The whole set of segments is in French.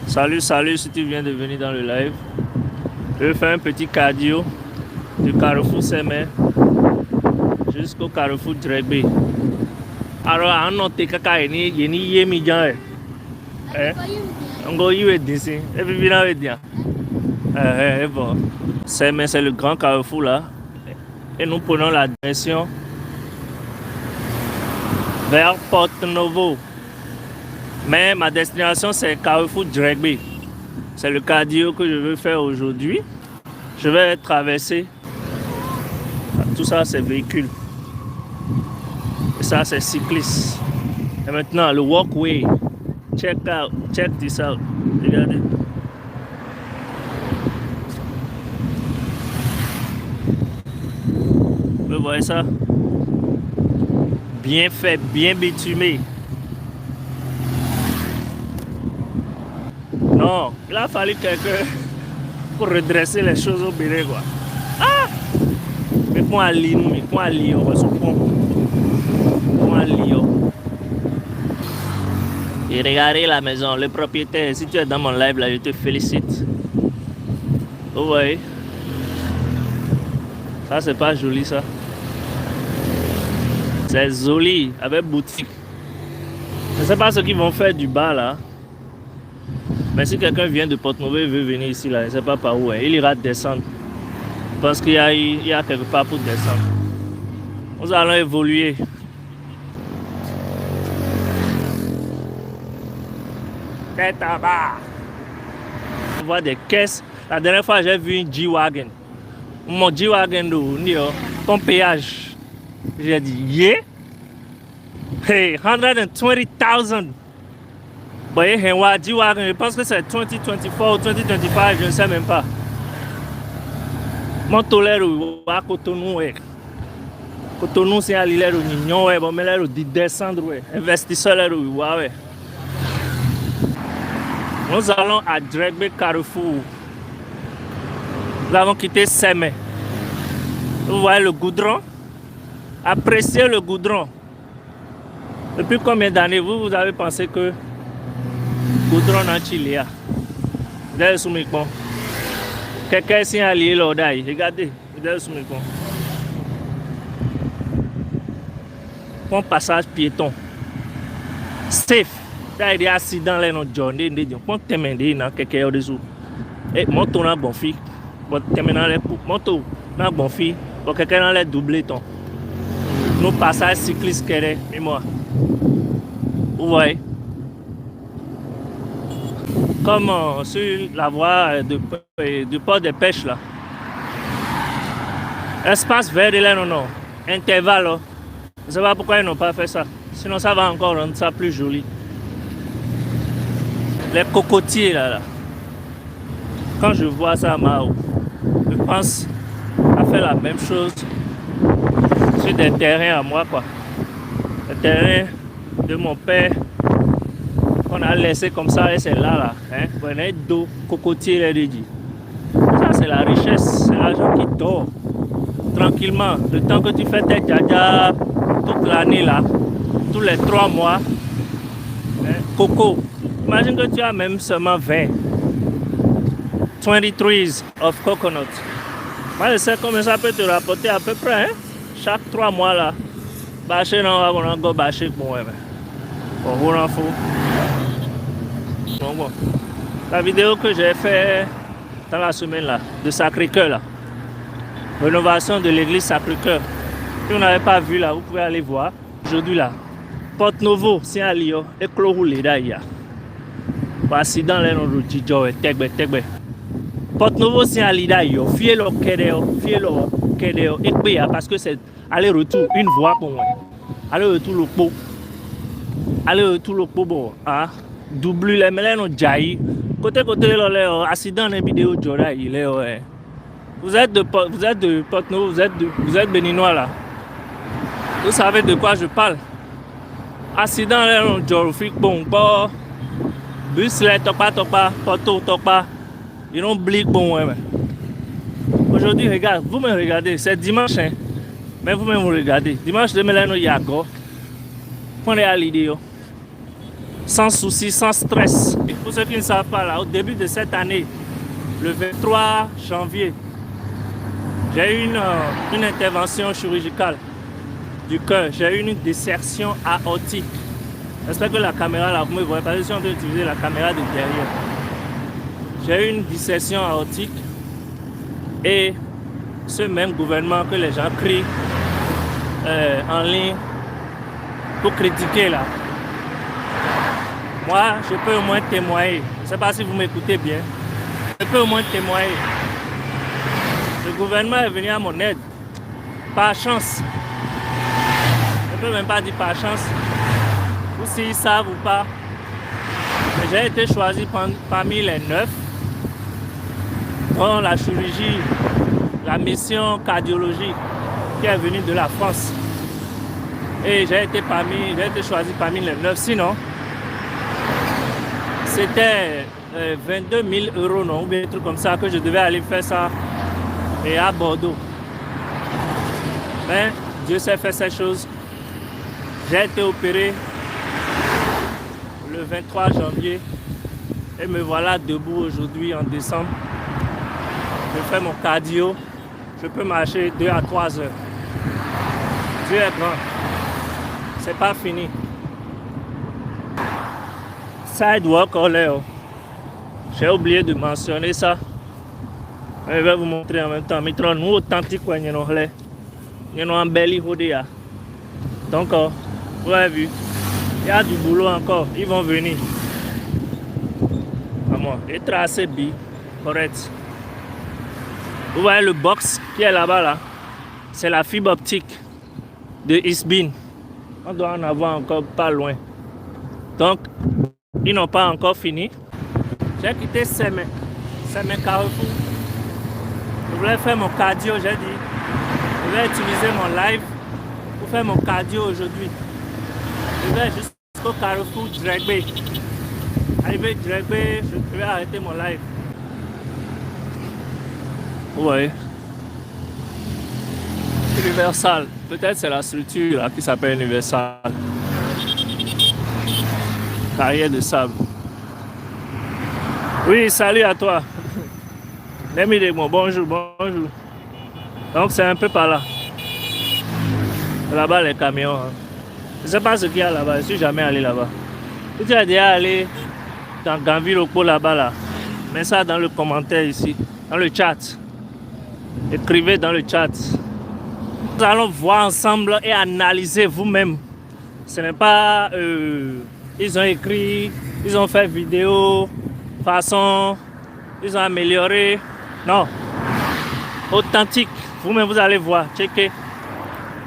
Salut, salut, si tu viens de venir dans le live. Je vais faire un petit cardio du carrefour Semer jusqu'au carrefour Dregbe. Alors, on note que il y a mis gens. On va y aller d'ici. Et puis, bien avec bien. Bon. Semer, c'est le grand carrefour là. Et nous prenons la direction vers Porto Novo. Mais ma destination, c'est carrefour Dregbe. C'est le cardio que je veux faire aujourd'hui. Je vais traverser. Tout ça, c'est véhicule. Et ça, c'est cycliste. Et maintenant, le walkway. Check this out. Regardez. Vous voyez ça? Bien fait, bien bitumé. Non, il a fallu quelqu'un pour redresser les choses au Bénin, quoi. Ah! Mais pour un Lyon, on va se prendre. Pour un Lyon. Et regardez la maison, le propriétaire. Si tu es dans mon live là, je te félicite. Vous voyez? Ça, c'est pas joli, ça. C'est joli, avec boutique. Je ne sais pas ce qu'ils vont faire du bas là. Mais si quelqu'un vient de Porto-Novo et veut venir ici, là, je ne sais pas par où, il ira descendre. Parce qu'il y a quelque part pour descendre. Nous allons évoluer. Tête en bas. On voit des caisses. La dernière fois, j'ai vu une G-Wagon. Mon G-Wagon, ton péage. J'ai dit, yeah. Hey, 120,000. Je pense que c'est 2024 ou 2025, je ne sais même pas. Mon tolère à Cotonou, Cotonou, c'est à l'île de Nignon, mais là, il descendre, investisseur, ouais. Nous allons à Dregbe Carrefour. Nous avons quitté Semer. Vous voyez le goudron? Appréciez le goudron. Depuis combien d'années vous avez pensé que goudron dans Chili? Vous avez soumis quoi? Quelqu'un s'est allié là, regardez, vous avez soumis quoi? Pont passage piéton. Safe. Il y a des accidents là dans le journée. Pont terminé dans quelqu'un au dessous. Et moto n'a bon fille. Bon terminé les moto n'a bon fille. Bon quelqu'un dans les doublés ton. Nous passage cycliste qu'elle et moi. Vous voyez? Comme sur la voie du port de pêche là. Espace vert là, non. Intervalle là. Je ne sais pas pourquoi ils n'ont pas fait ça. Sinon ça va encore rendre ça plus joli. Les cocotiers là. Quand je vois ça à Mao, je pense à faire la même chose sur des terrains à moi quoi. Les terrains de mon père. On a laissé comme ça et c'est là. Hein? On a d'eau, cocotier, les dit. Ça, c'est la richesse, c'est l'argent qui dort. Tranquillement, le temps que tu fais tes djadja toute l'année là, tous les 3 mois, hein? Coco. Imagine que tu as même seulement 20 trees of coconut. Moi, je sais combien ça peut te rapporter à peu près. Hein? Chaque 3 mois là, bâcher non, on a encore bâcher pour moi. Bon, vous en faut. Bon. La vidéo que j'ai fait dans la semaine là, de Sacré-Cœur là, rénovation de l'église Sacré-Cœur. Si vous n'avez pas vu là, vous pouvez aller voir. Aujourd'hui là, Porto-Novo, c'est à Lyon, et Cloroulé d'ailleurs. Accident là, nous disons, tegbe. Porto-Novo, c'est à Lyon, fiez-le Kédéo, et parce que c'est aller-retour, une voie pour moi. Aller-retour le pot. Aller-retour le pot, bon, hein. Double les mêlés jaillit. Côté accident dans vidéo il est ouais. Vous êtes de Porto-Novo, vous êtes béninois là. Vous savez de quoi je parle. Accident là on bon bus là topa Porto topa. Ils ont blick bon ouais. Aujourd'hui regarde, vous me regardez, c'est dimanche hein. Mais vous-même vous regardez. Dimanche demain là nous yago. On est à l'idée. sans souci, sans stress. Et pour ceux qui ne savent pas, là, au début de cette année, le 23 janvier, j'ai eu une intervention chirurgicale du cœur. J'ai eu une dissection aortique. J'espère que la caméra là, vous me voyez, parce que je suis en train d'utiliser la caméra de derrière. J'ai eu une dissection aortique et ce même gouvernement que les gens crient en ligne pour critiquer là. Moi, je peux au moins témoigner. Je ne sais pas si vous m'écoutez bien. Je peux au moins témoigner. Le gouvernement est venu à mon aide. Par chance. Je ne peux même pas dire par chance. Ou s'ils savent ou pas. J'ai été choisi parmi les 9 dans la chirurgie, la mission cardiologie qui est venue de la France. Et j'ai été choisi parmi les 9. Sinon, c'était 22 000 euros, non, ou bien un truc comme ça, que je devais aller faire ça et à Bordeaux. Mais Dieu sait faire ces choses. J'ai été opéré le 23 janvier et me voilà debout aujourd'hui en décembre. Je fais mon cardio. Je peux marcher 2 à 3 heures. Dieu est grand. C'est pas fini. Sidewalk Oleo. J'ai oublié de mentionner ça. Je vais vous montrer en même temps. Mitron, nous authentique quoi nous avons. Nous avons un bel hodéa. Donc, vous avez vu, il y a du boulot encore. Ils vont venir. Vraiment. Et tracé B, correct. Vous voyez le box qui est là-bas là. C'est la fibre optique de Eastbin. On doit en avoir encore pas loin. Donc, ils n'ont pas encore fini. J'ai quitté Semen Carrefour. Je voulais faire mon cardio, j'ai dit. Je vais utiliser mon live pour faire mon cardio aujourd'hui. Je vais jusqu'au Carrefour Dregbe. Arrivé Dregbe, je vais arrêter mon live. Vous voyez. Universal. Peut-être c'est la structure là, qui s'appelle Universal. Carrière de sable. Oui, salut à toi. Bonjour, bonjour. Donc c'est un peu par là. Là-bas les camions. Hein. Je ne sais pas ce qu'il y a là-bas. Je ne suis jamais allé là-bas. Si tu es déjà allé dans Ganville au là-bas là, mets ça dans le commentaire ici, dans le chat. Écrivez dans le chat. Nous allons voir ensemble et analyser vous-même. Ce n'est pas... ils ont écrit, ils ont fait vidéo, façon, ils ont amélioré. Non. Authentique. Vous-même, vous allez voir. Checker.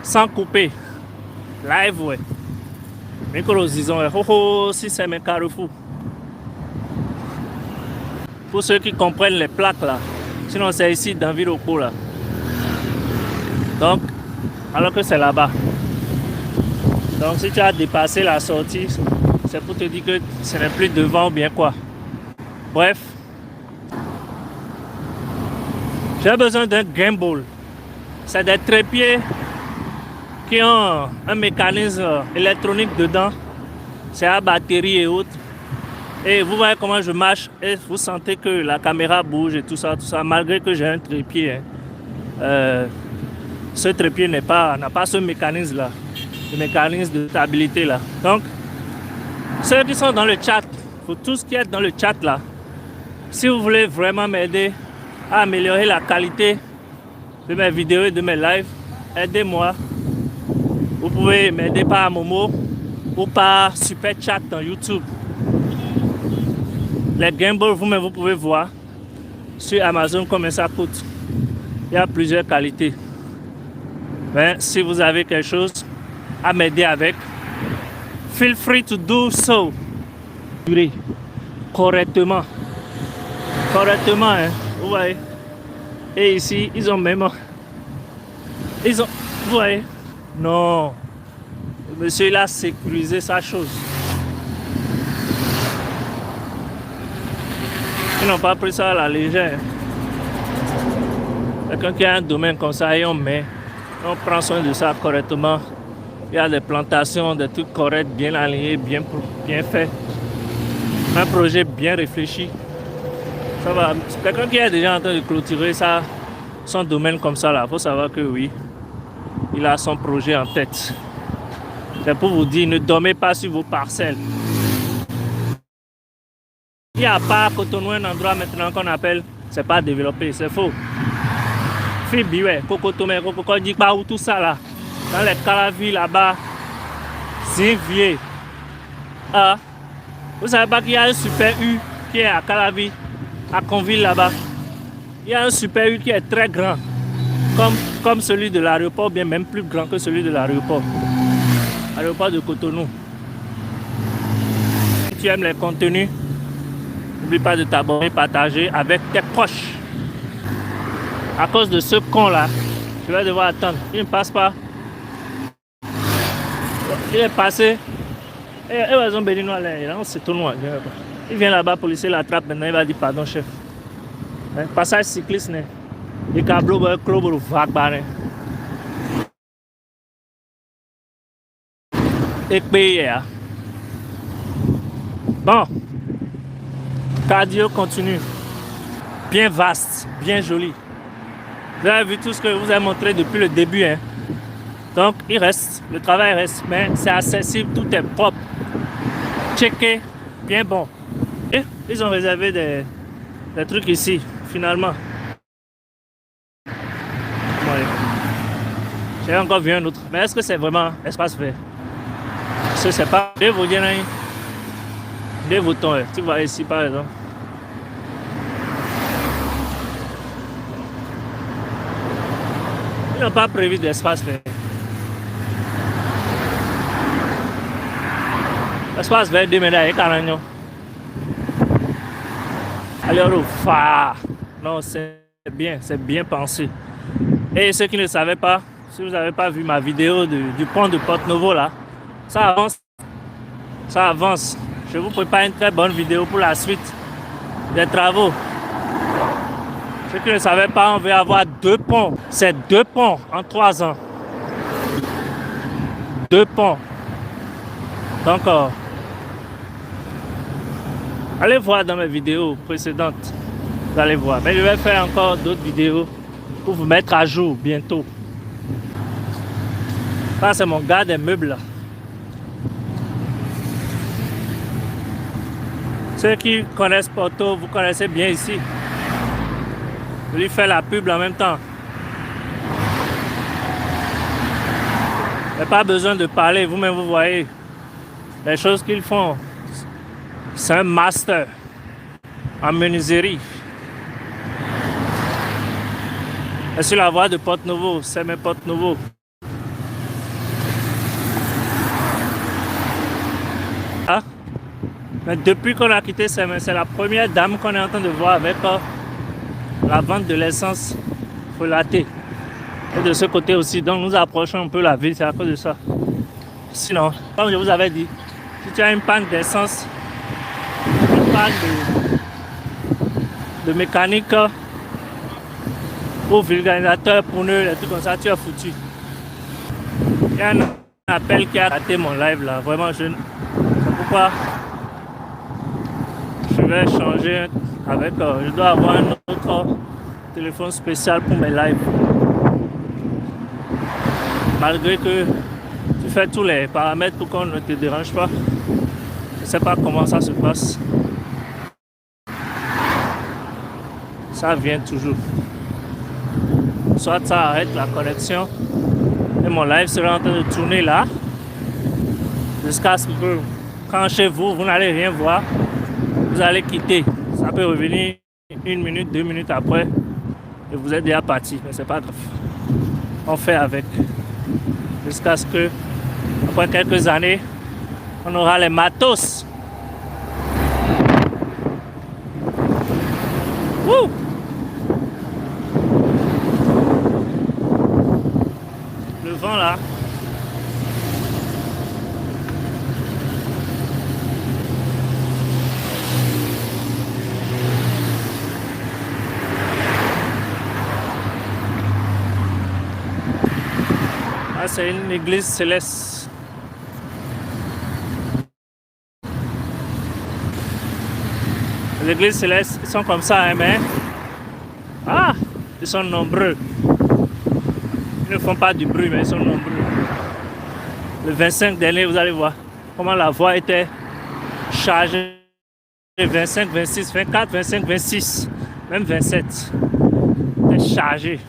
Sans couper. Live, ouais. Micro, disons, si c'est mes Carrefour. Pour ceux qui comprennent les plaques là. Sinon, c'est ici dans Viropo là. Donc, alors que c'est là-bas. Donc, si tu as dépassé la sortie, c'est pour te dire que ce n'est plus devant ou bien quoi. Bref. J'ai besoin d'un gimbal. C'est des trépieds qui ont un mécanisme électronique dedans. C'est à batterie et autres. Et vous voyez comment je marche et vous sentez que la caméra bouge et tout ça, malgré que j'ai un trépied. Ce trépied n'a pas ce mécanisme-là, le mécanisme de stabilité là. Donc, ceux qui sont dans le chat, pour tous qui êtes dans le chat là, si vous voulez vraiment m'aider à améliorer la qualité de mes vidéos et de mes lives, aidez-moi. Vous pouvez m'aider par Momo ou par Super Chat dans YouTube. Les gimbals, vous-même, vous pouvez voir sur Amazon combien ça coûte. Il y a plusieurs qualités. Mais si vous avez quelque chose à m'aider avec, feel free to do so. Correctement. Correctement, hein. Vous voyez. Et ici, ils ont même... Vous voyez. Non. Le monsieur, il a sécurisé sa chose. Ils n'ont pas pris ça à la légère. Quelqu'un qui a un domaine comme ça et on prend soin de ça correctement. Il y a des plantations, des trucs corrects, bien alignés, bien bien fait. Un projet bien réfléchi. Ça va. Quelqu'un qui est déjà en train de clôturer ça, son domaine comme ça, là, il faut savoir que oui, il a son projet en tête. C'est pour vous dire, ne dormez pas sur vos parcelles. Il n'y a pas à Cotonou un endroit maintenant qu'on appelle, c'est pas développé, c'est faux. Fibi, ouais, Cocotomé, Cocodikba ou tout ça là, dans les Calavis là-bas, Zinvier. Ah, vous savez pas qu'il y a un super U qui est à Calavis, à Conville là-bas. Il y a un super U qui est très grand, comme celui de l'aéroport, bien même plus grand que celui de l'aéroport. Aéroport de Cotonou. Si tu aimes les contenus, n'oublie pas de t'abonner, partager avec tes proches. À cause de ce con là, je vais devoir attendre. Il ne passe pas. Il est passé. Ils ont béni là, c'est tout noir. Il vient là-bas, le policier l'attrape maintenant, il va dire pardon chef. Passage cycliste, il câble le club ou vague. Et puis, bon, cardio continue, bien vaste, bien joli. Vous avez vu tout ce que je vous ai montré depuis le début. Hein. Donc, il reste, le travail reste, mais c'est accessible, tout est propre, checké, bien bon. Et ils ont réservé des trucs ici, finalement. Ouais. J'ai encore vu un autre, mais est-ce que c'est vraiment espace vert? Je ne sais pas. Deux boutons, tu vois ici par exemple. Ils n'ont pas prévu d'espace vert. L'espace vert de médailles, carrément. Alors, non, c'est bien pensé. Et ceux qui ne savaient pas, si vous n'avez pas vu ma vidéo du pont de Porte-Novo là, ça avance. Ça avance. Je vous prépare une très bonne vidéo pour la suite des travaux. Ceux qui ne savaient pas, on veut avoir 2 ponts. C'est 2 ponts en 3 ans. 2 ponts. Donc, allez voir dans mes vidéos précédentes. Vous allez voir. Mais je vais faire encore d'autres vidéos pour vous mettre à jour bientôt. Ça, c'est mon gars des meubles là. Ceux qui connaissent Porto, vous connaissez bien ici. Je lui fais la pub en même temps. Il n'y a pas besoin de parler, vous-même vous voyez les choses qu'ils font. C'est un master en menuiserie. Et sur la voie de Porte-Novo, c'est mes Porte-Novo. Ah. Mais depuis qu'on a quitté Semen, c'est la première dame qu'on est en train de voir avec la vente de l'essence frelatée. Et de ce côté aussi, donc nous approchons un peu la ville, c'est à cause de ça. Sinon, comme je vous avais dit, si tu as une panne d'essence, une panne de mécanique ou vulgarisateur pour nous, les trucs comme ça, tu es foutu. Il y a un appel qui a raté mon live là, vraiment c'est pourquoi je vais changer avec, je dois avoir un autre téléphone spécial pour mes lives. Malgré que tu fais tous les paramètres pour qu'on ne te dérange pas. Je ne sais pas comment ça se passe. Ça vient toujours. Soit ça arrête la connexion et mon live sera en train de tourner là. Jusqu'à ce que quand chez vous, vous n'allez rien voir, vous allez quitter. Ça peut revenir 1 minute, 2 minutes après et vous êtes déjà parti. Mais c'est pas grave. On fait avec. Jusqu'à ce que, après quelques années, on aura les matos. Wouh! Le vent là. C'est une église céleste. églises célestes sont comme ça, hein, mais ah, ils sont nombreux. Ils ne font pas du bruit, mais ils sont nombreux. Le 25 dernier, vous allez voir comment la voie était chargée. 25, 26, 24, 25, 26, même 27. C'était chargé.